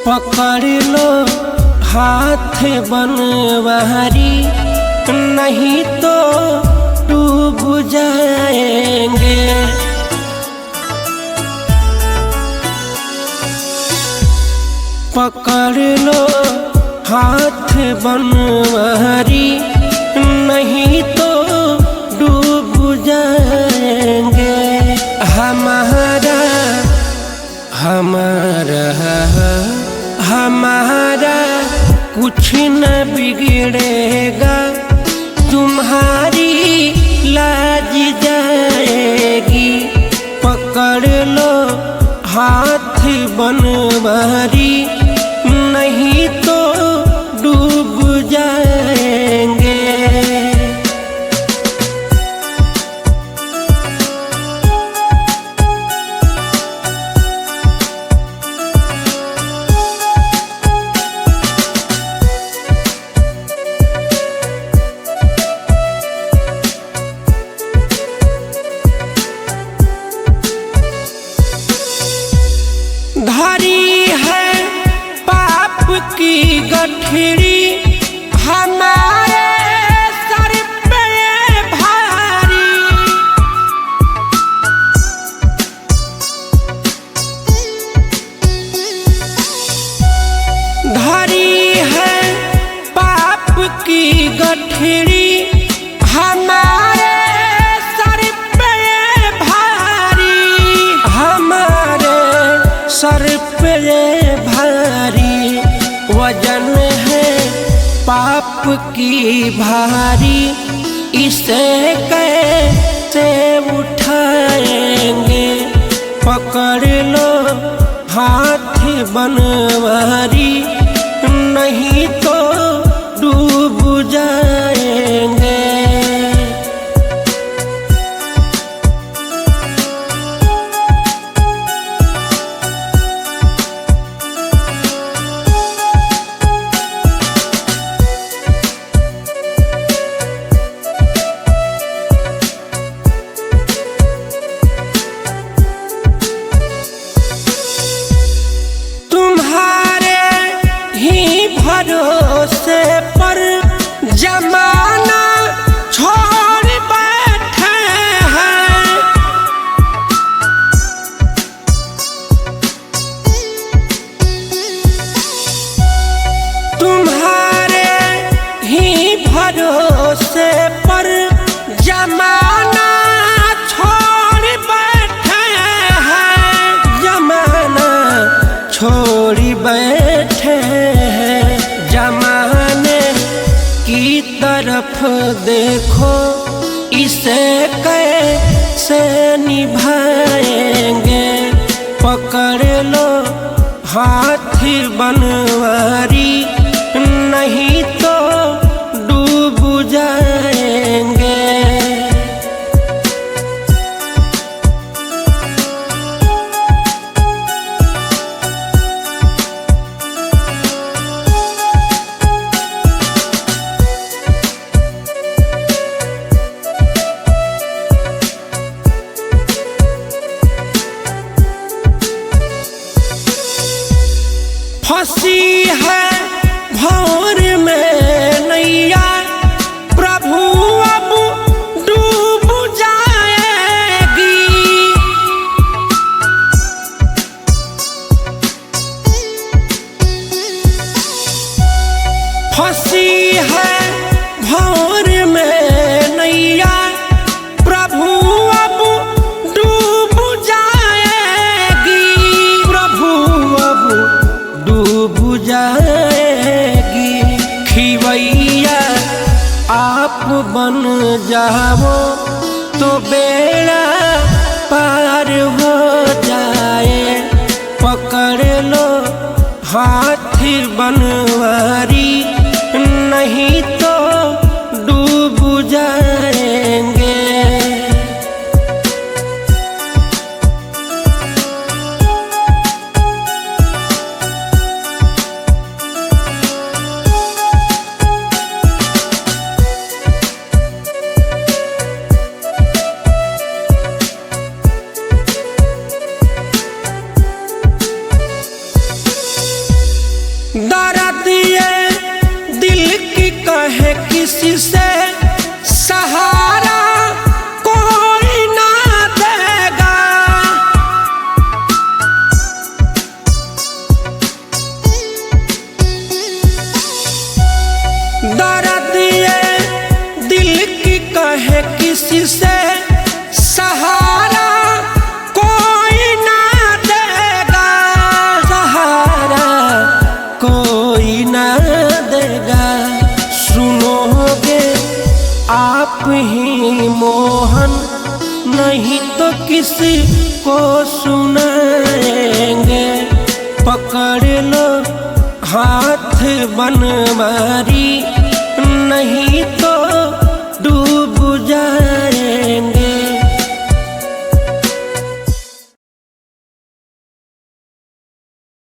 पकड़ लो हाथ बनवारी, नहीं तो डूब जाएंगे। पकड़ लो हाथ बनवारी, नहीं तो डूब जाएंगे। हमारा कुछ न बिगड़ेगा, तुम्हारी लाज जाएगी। पकड़ लो हाथ बनवारी, नहीं तो डूब जाएंगे। धरी है पाप की गठरी, हमारे सर पे भारी। धरी है पाप की गठरी, हमारे सर पे भारी। हमारे सर पे भारी वजन है पाप की भारी, इसे कैसे उठाएंगे। पकड़ लो हाथ बनवारी, नहीं तो डूब जाएंगे। भरोसे पर जमाना छोड़ बैठे हैं। तुम्हारे ही भरोसे पर जमाना छोड़ बैठे हैं। जमाना छोड़ बैठे हैं। जमाने की तरफ देखो, इसे कैसे निभाएंगे। पकड़ लो हाथ बनवारी, नहीं तो डूब जाएंगे। फंसी है भंवर में नैया, प्रभु अब डूब जाएगी। फंसी है भंवर में नैया, प्रभु अब डूब जाएगी। प्रभु अब डूब जाएगी। खिवैया आप बन जाओ तो बेड़ा पार हो जाए। पकड़ लो हाथ बनवारी, नहीं तो डूब जाएंगे। आप ही मोहन, नहीं तो किसी को सुनाएंगे। पकड़ लो हाथ बनवारी,